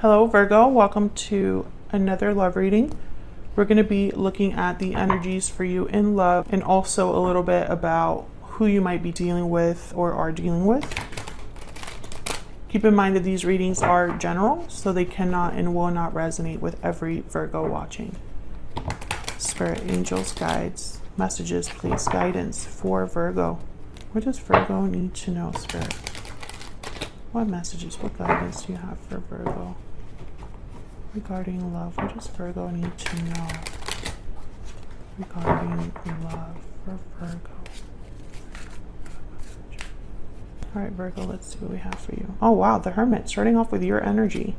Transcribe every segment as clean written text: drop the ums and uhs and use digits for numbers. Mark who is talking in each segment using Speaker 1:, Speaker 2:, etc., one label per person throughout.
Speaker 1: Hello Virgo, welcome to another love reading. We're going to be looking at the energies for you in love and also a little bit about who you might be dealing with or are dealing with. Keep in mind that these readings are general, so they cannot and will not resonate with every Virgo watching. Spirit, angels, guides, messages, please, guidance for Virgo. What does Virgo need to know, Spirit? What messages, what guidance do you have for Virgo? Regarding love, what does Virgo need to know regarding love for Virgo? All right, Virgo, let's see what we have for you. Oh, wow, the Hermit, starting off with your energy.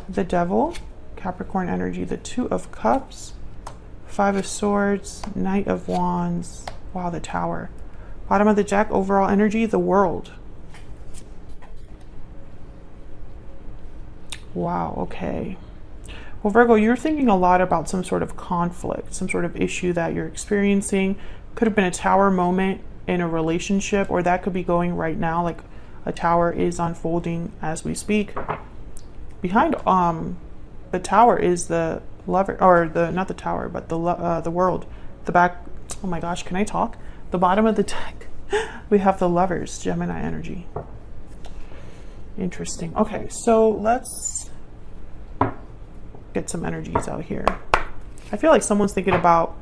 Speaker 1: The Devil, Capricorn energy, the Two of Cups, Five of Swords, Knight of Wands. Wow, the Tower. Bottom of the deck, overall energy, the World. Wow, okay. Well, Virgo, you're thinking a lot about some sort of conflict, some sort of issue that you're experiencing. Could have been a tower moment in a relationship, or that could be going right now, like a tower is unfolding as we speak. Behind the tower is the lover, or the not the tower, but the world. The back, oh my gosh, can I talk? The bottom of the deck, we have the Lovers, Gemini energy. Interesting. Okay, so let's get some energies out here. I feel like someone's thinking about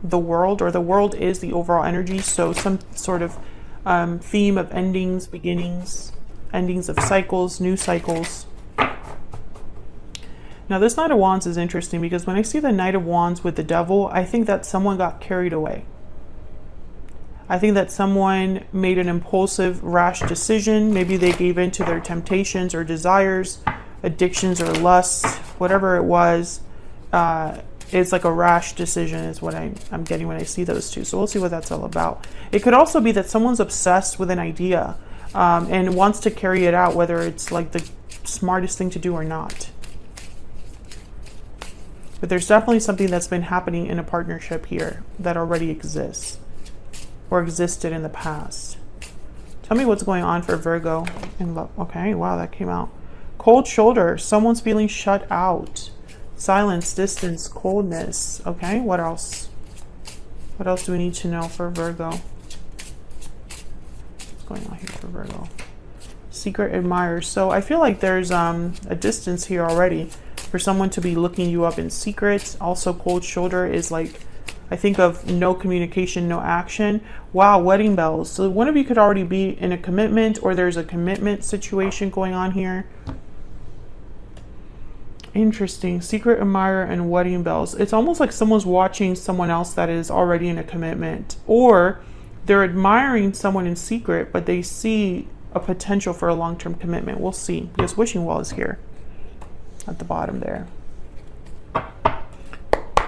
Speaker 1: the world, or the world is the overall energy, so some sort of theme of endings, beginnings, endings of cycles, new cycles. Now this Knight of Wands is interesting because when I see the Knight of Wands with the Devil, I think that someone got carried away. I think that someone made an impulsive, rash decision. Maybe they gave in to their temptations or desires, addictions or lusts, whatever it was. It's like a rash decision is what I'm getting when I see those two. So we'll see what that's all about. It could also be that someone's obsessed with an idea and wants to carry it out, whether it's like the smartest thing to do or not. But there's definitely something that's been happening in a partnership here that already exists or existed in the past. Tell me what's going on for Virgo in love. Okay, wow, that came out. Cold shoulder, someone's feeling shut out. Silence, distance, coldness. Okay, what else? What else do we need to know for Virgo? What's going on here for Virgo? Secret admirers. So I feel like there's a distance here already for someone to be looking you up in secret. Also, cold shoulder is like, I think of no communication, no action. Wow, wedding bells. So one of you could already be in a commitment, or there's a commitment situation going on here. Interesting. Secret admirer and wedding bells. It's almost like someone's watching someone else that is already in a commitment, or they're admiring someone in secret, but they see a potential for a long-term commitment. We'll see, because wishing well is here at the bottom there.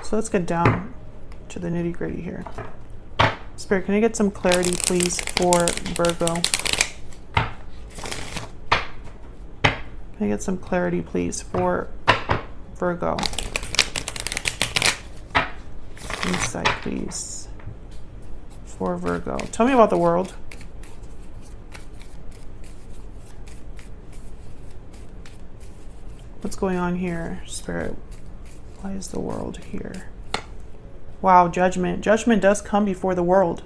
Speaker 1: So let's get down to the nitty-gritty here. Spirit, can I get some clarity please for Virgo? Can I get some clarity please for Virgo? Insight please for Virgo. Tell me about the world. What's going on here, Spirit? Why is the world here? Wow, judgment. Judgment does come before the world.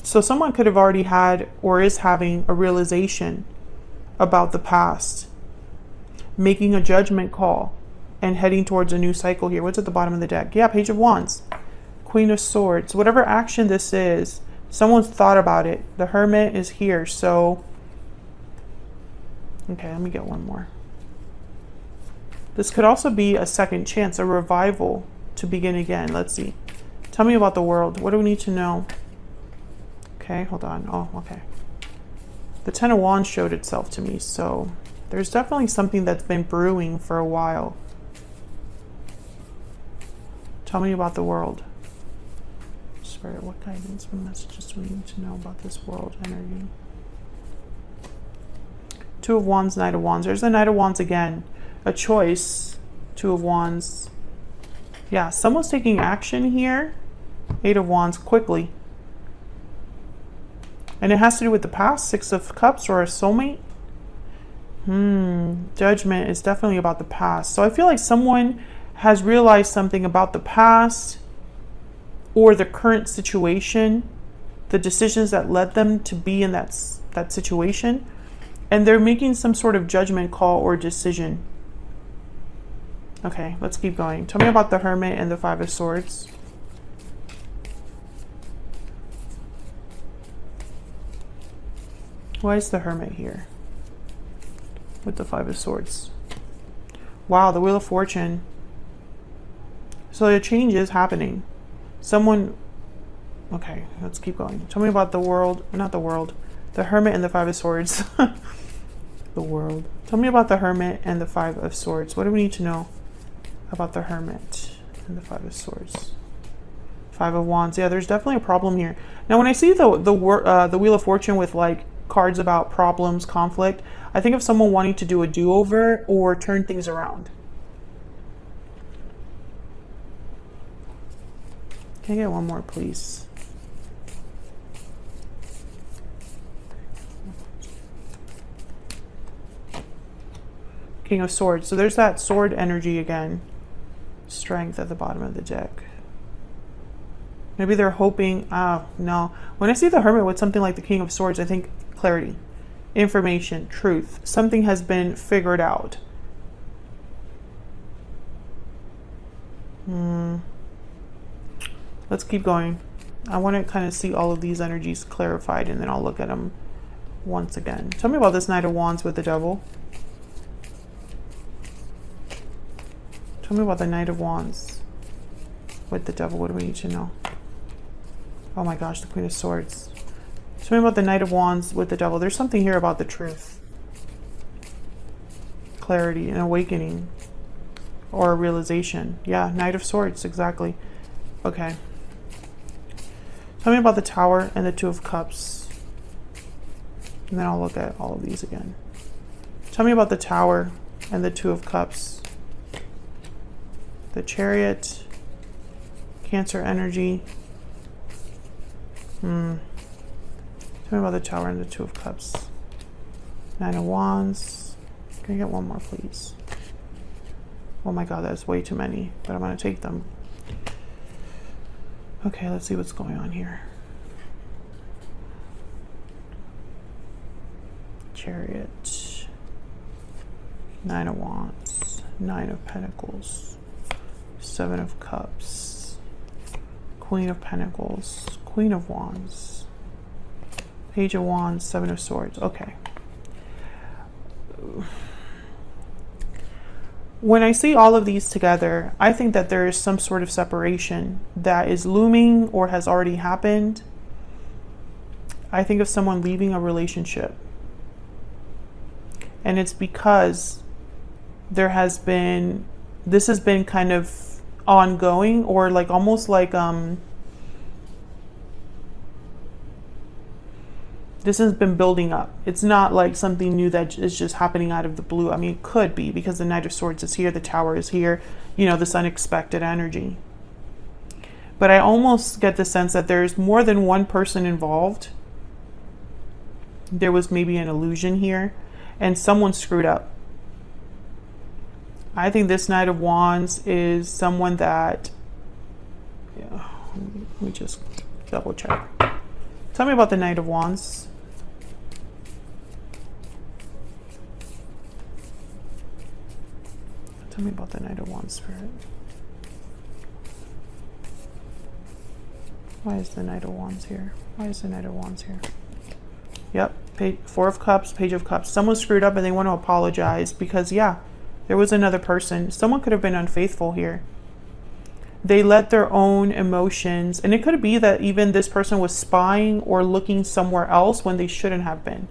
Speaker 1: So someone could have already had or is having a realization about the past, making a judgment call and heading towards a new cycle here. What's at the bottom of the deck? Yeah, Page of Wands, Queen of Swords. Whatever action this is, someone's thought about it. The Hermit is here. So, okay, let me get one more. This could also be a second chance, a revival to begin again. Let's see. Tell me about the world. What do we need to know? Okay, hold on. Oh, okay. The Ten of Wands showed itself to me, so there's definitely something that's been brewing for a while. Tell me about the world. Spirit, what guidance, what messages do we need to know about this world energy? Two of Wands, Knight of Wands. There's the Knight of Wands again. A choice. Two of Wands. Yeah, someone's taking action here. Eight of Wands quickly. And it has to do with the past. Six of Cups or a soulmate. Judgment is definitely about the past. So I feel like someone has realized something about the past or the current situation, the decisions that led them to be in that situation, and they're making some sort of judgment call or decision. Okay, let's keep going. Tell me about the Hermit and the Five of Swords. Why is the Hermit here with the Five of Swords? Wow, the Wheel of Fortune. So a change is happening. Someone... Okay, let's keep going. Tell me about the world. Not the world. The Hermit and the Five of Swords. The world. Tell me about the Hermit and the Five of Swords. What do we need to know about the Hermit and the Five of Swords? Five of Wands. Yeah, there's definitely a problem here. Now, when I see the Wheel of Fortune with like cards about problems, conflict, I think of someone wanting to do a do-over or turn things around. Can I get one more, please? King of Swords. So there's that sword energy again. Strength at the bottom of the deck. Maybe they're hoping... no. When I see the Hermit with something like the King of Swords, I think clarity, information, truth. Something has been figured out. Let's keep going. I want to kind of see all of these energies clarified, and then I'll look at them once again. Tell me about this Knight of Wands with the Devil. Tell me about the Knight of Wands with the Devil. What do we need to know? Oh my gosh, the Queen of Swords. Tell me about the Knight of Wands with the Devil. There's something here about the truth. Clarity, an awakening, or a realization. Yeah, Knight of Swords, exactly. Okay. Tell me about the Tower and the Two of Cups. And then I'll look at all of these again. Tell me about the Tower and the Two of Cups. The Chariot. Cancer energy. Tell me about the Tower and the Two of Cups. Nine of Wands. Can I get one more, please? Oh my god, that's way too many, but I'm going to take them. Okay, let's see what's going on here. Chariot. Nine of Wands. Nine of Pentacles. Seven of Cups. Queen of Pentacles. Queen of Wands. Page of Wands. Seven of Swords. Okay. When I see all of these together, I think that there is some sort of separation that is looming or has already happened. I think of someone leaving a relationship. And it's because there has been, this has been kind of ongoing, or like almost like this has been building up. It's not like something new that is just happening out of the blue. I mean, it could be because the Knight of Swords is here, the Tower is here, you know, this unexpected energy. But I almost get the sense that there's more than one person involved. There was maybe an illusion here, and someone screwed up. I think this Knight of Wands is someone that, yeah, let me just double check. Tell me about the Knight of Wands. Tell me about the Knight of Wands, Spirit. Why is the Knight of Wands here? Why is the Knight of Wands here? Yep, Four of Cups, Page of Cups. Someone screwed up and they want to apologize because, yeah, there was another person. Someone could have been unfaithful here. They let their own emotions, and it could be that even this person was spying or looking somewhere else when they shouldn't have been.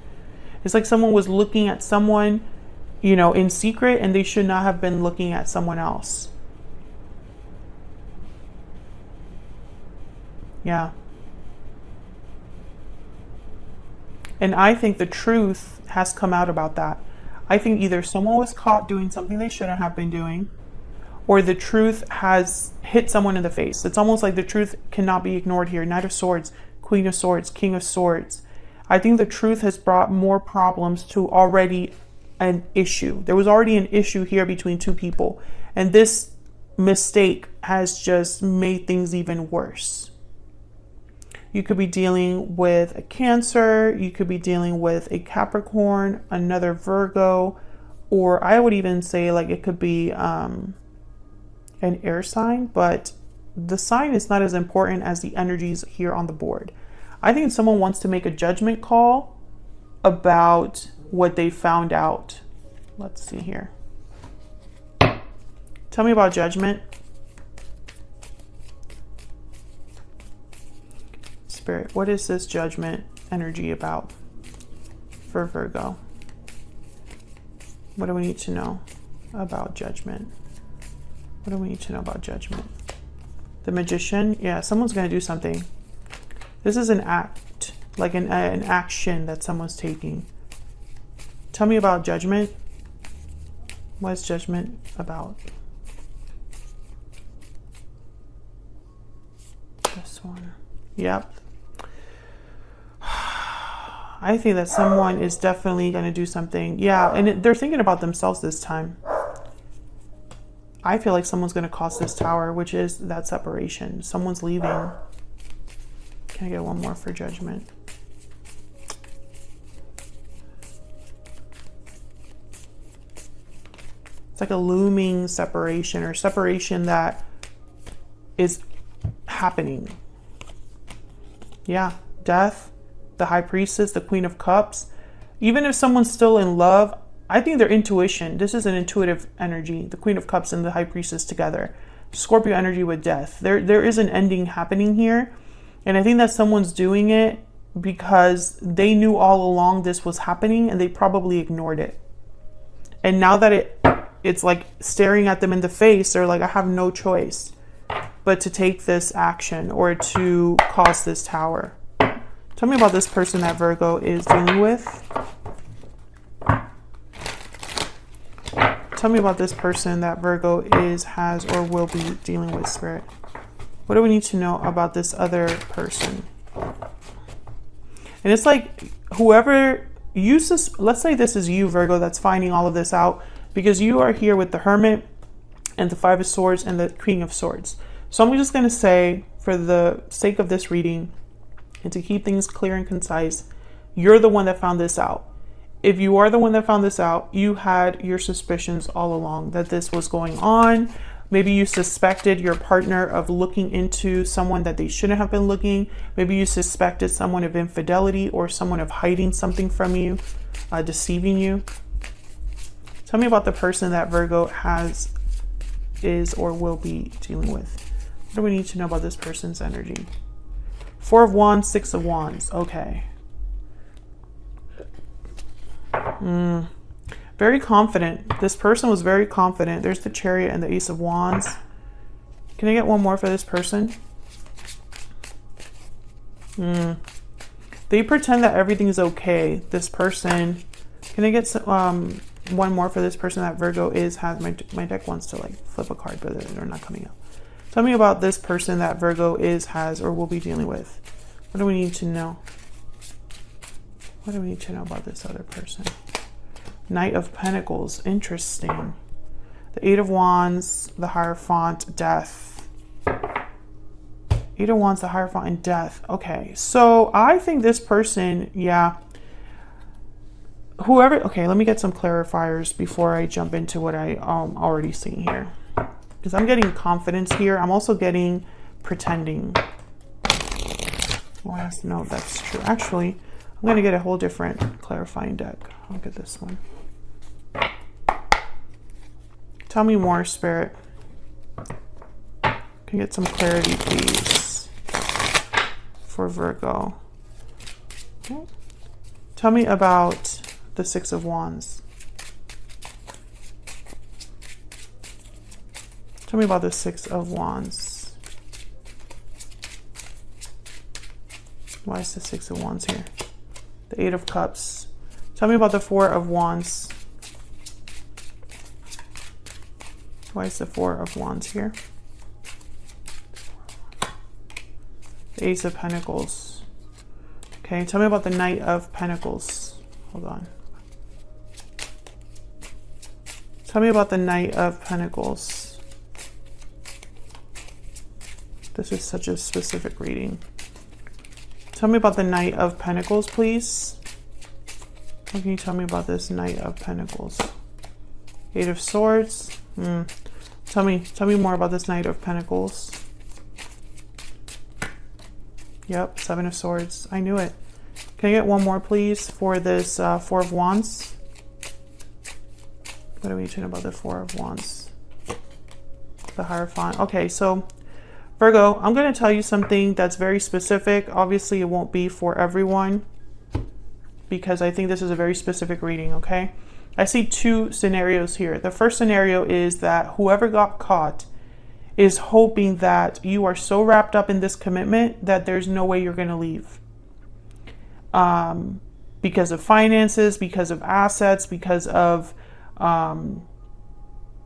Speaker 1: It's like someone was looking at someone, you know, in secret, and they should not have been looking at someone else. Yeah. And I think the truth has come out about that. I think either someone was caught doing something they shouldn't have been doing, or the truth has hit someone in the face. It's almost like the truth cannot be ignored here. Knight of Swords, Queen of Swords, King of Swords. I think the truth has brought more problems to already an issue. There was already an issue here between two people. And this mistake has just made things even worse. You could be dealing with a Cancer. You could be dealing with a Capricorn, another Virgo, or I would even say like it could be an air sign, but the sign is not as important as the energies here on the board. I think someone wants to make a judgment call about what they found out. Let's see here. Tell me about judgment. Spirit, what is this judgment energy about for Virgo? What do we need to know about judgment? What do we need to know about judgment? The Magician, yeah, someone's going to do something. This is an act, like an action that someone's taking. Tell me about judgment. What is judgment about? This one. Yep. I think that someone is definitely going to do something. Yeah, and they're thinking about themselves this time. I feel like someone's going to cross this tower, which is that separation. Someone's leaving. Can I get one more for judgment? It's like a looming separation, or separation that is happening. Yeah, death, the High Priestess, the Queen of Cups. Even if someone's still in love, I think their intuition, this is an intuitive energy, the Queen of Cups and the High Priestess together. Scorpio energy with death. There is an ending happening here. And I think that someone's doing it because they knew all along this was happening and they probably ignored it. And now that it's like staring at them in the face, they're like, I have no choice but to take this action or to cause this tower. Tell me about this person that Virgo is dealing with. Tell me about this person that Virgo is, has, or will be dealing with, Spirit. What do we need to know about this other person? And it's like whoever you, let's say this is you, Virgo, that's finding all of this out, because you are here with the Hermit and the Five of Swords and the Queen of Swords. So I'm just going to say, for the sake of this reading and to keep things clear and concise, you're the one that found this out. If you are the one that found this out, you had your suspicions all along that this was going on. Maybe you suspected your partner of looking into someone that they shouldn't have been looking. Maybe you suspected someone of infidelity or someone of hiding something from you, deceiving you. Tell me about the person that Virgo has, is, or will be dealing with. What do we need to know about this person's energy? Four of Wands, Six of Wands. Okay. Very confident. This person was very confident. There's the Chariot and the Ace of Wands. Can I get one more for this person? They pretend that everything's okay. This person. Can I get one more for this person that Virgo is, has? My deck wants to like flip a card, but they're not coming up. Tell me about this person that Virgo is, has, or will be dealing with. What do we need to know? What do we need to know about this other person? Knight of Pentacles. Interesting. The Eight of Wands, the Hierophant, Death. Eight of Wands, the Hierophant, and Death. Okay, so I think this person, yeah. Whoever, okay, let me get some clarifiers before I jump into what I already see here. Because I'm getting confidence here. I'm also getting pretending. Well, no, that's true. Actually, I'm going to get a whole different clarifying deck. I'll get this one. Tell me more, Spirit. Can you get some clarity, please, for Virgo? Okay. Tell me about the Six of Wands. Tell me about the Six of Wands. Why is the Six of Wands here? The Eight of Cups. Tell me about the Four of Wands. Why is the Four of Wands here? The Ace of Pentacles. Okay, tell me about the Knight of Pentacles. Hold on. Tell me about the Knight of Pentacles. This is such a specific reading. Tell me about the Knight of Pentacles, please. What can you tell me about this Knight of Pentacles? Eight of Swords. Tell me more about this Knight of Pentacles. Yep, Seven of Swords. I knew it. Can I get one more, please, for this Four of Wands? What are we talking about the Four of Wands? The Hierophant. Okay, so Virgo, I'm going to tell you something that's very specific. Obviously, it won't be for everyone because I think this is a very specific reading, okay? I see two scenarios here. The first scenario is that whoever got caught is hoping that you are so wrapped up in this commitment that there's no way you're going to leave. Because of finances, because of assets, because of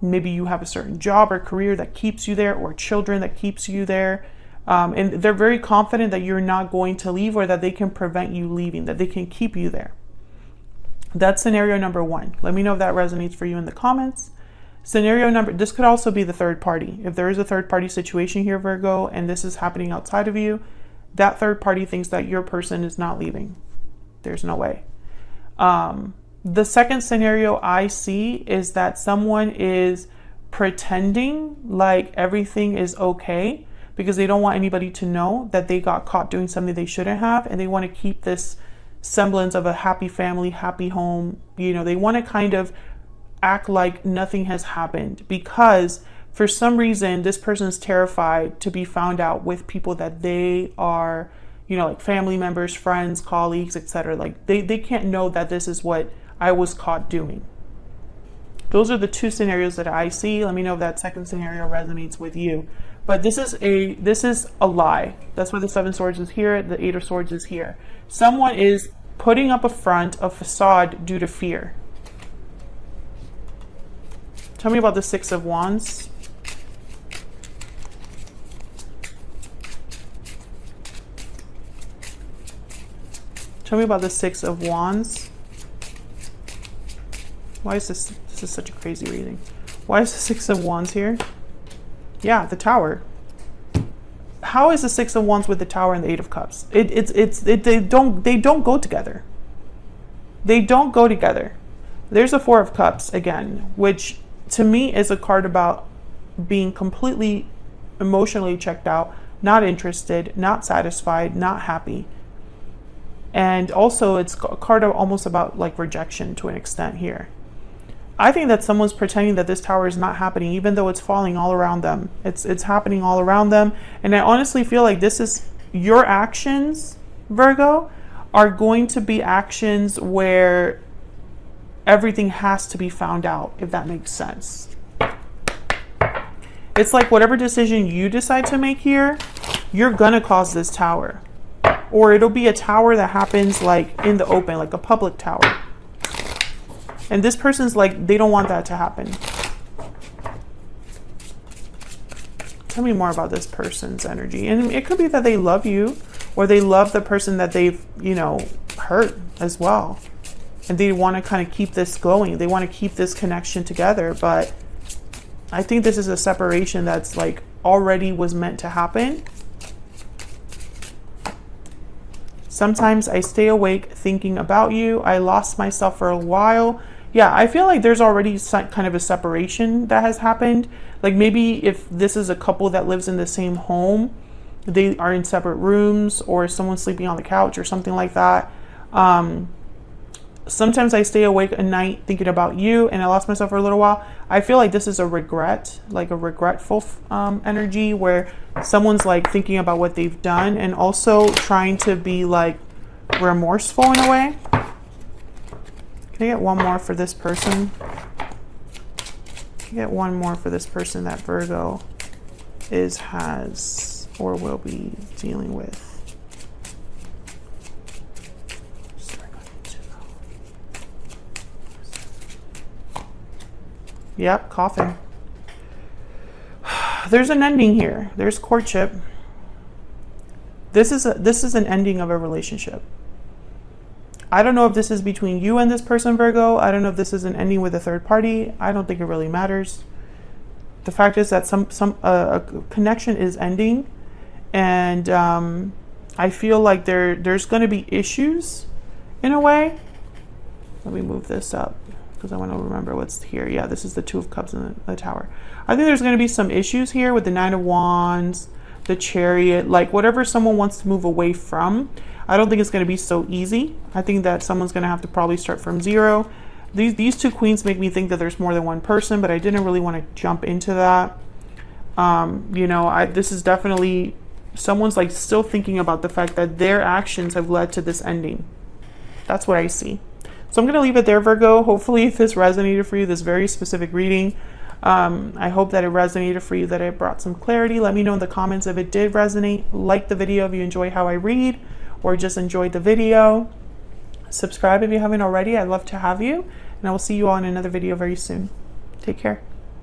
Speaker 1: maybe you have a certain job or career that keeps you there, or children that keeps you there. And they're very confident that you're not going to leave, or that they can prevent you leaving, that they can keep you there. That's scenario number one. Let me know if that resonates for you in the comments. This could also be the third party. If there is a third party situation here, Virgo, and this is happening outside of you, that third party thinks that your person is not leaving. There's no way. The second scenario I see is that someone is pretending like everything is okay because they don't want anybody to know that they got caught doing something they shouldn't have, and they want to keep this semblance of a happy family, happy home. You know, they want to kind of act like nothing has happened because for some reason this person is terrified to be found out with people that they are, you know, like family members, friends, colleagues, etc. Like they can't know that this is what I was caught doing. Those are the two scenarios that I see. Let me know if that second scenario resonates with you. But this is a lie. That's why the Seven of Swords is here, the Eight of Swords is here. Someone is putting up a front, a facade due to fear. Tell me about the Six of Wands. Tell me about the Six of Wands. Why is this is such a crazy reading. Why is the Six of Wands here? Yeah, the Tower. How is the Six of Wands with the Tower and the Eight of Cups? They don't go together. They don't go together. There's a Four of Cups again, which to me is a card about being completely emotionally checked out, not interested, not satisfied, not happy. And also it's a card almost about like rejection to an extent here. I think that someone's pretending that this tower is not happening, even though it's falling all around them. It's happening all around them. And I honestly feel like this is your actions, Virgo, are going to be actions where everything has to be found out, if that makes sense. It's like whatever decision you decide to make here, you're gonna cause this tower. Or it'll be a tower that happens like in the open, like a public tower. And this person's like, they don't want that to happen. Tell me more about this person's energy. And it could be that they love you, or they love the person that they've, you know, hurt as well. And they want to kind of keep this going. They want to keep this connection together. But I think this is a separation that's like already was meant to happen. Sometimes I stay awake thinking about you. I lost myself for a while. Yeah, I feel like there's already kind of a separation that has happened. Like maybe if this is a couple that lives in the same home, they are in separate rooms, or someone's sleeping on the couch or something like that. Sometimes I stay awake at night thinking about you, and I lost myself for a little while. I feel like this is a regret, like a regretful energy where someone's like thinking about what they've done and also trying to be like remorseful in a way. Can I get one more for this person? Can I get one more for this person that Virgo has or will be dealing with? Yep, coffin. There's an ending here. There's courtship. This is an ending of a relationship. I don't know if this is between you and this person, Virgo. I don't know if this is an ending with a third party. I don't think it really matters. The fact is that a connection is ending, and I feel like there's going to be issues in a way. Let me move this up because I want to remember what's here. Yeah, this is the Two of Cups in the Tower. I think there's going to be some issues here with the Nine of Wands, the Chariot, like whatever someone wants to move away from. I don't think it's going to be so easy. I think that someone's going to have to probably start from zero. These two queens make me think that there's more than one person, but I didn't really want to jump into that. You know, this is definitely someone's like still thinking about the fact that their actions have led to this ending. That's what I see. So I'm going to leave it there, Virgo. Hopefully this resonated for you, this very specific reading. I hope that it resonated for you, that it brought some clarity. Let me know in the comments if it did resonate. Like the video if you enjoy how I read or just enjoyed the video. Subscribe if you haven't already. I'd love to have you. And I will see you all in another video very soon. Take care.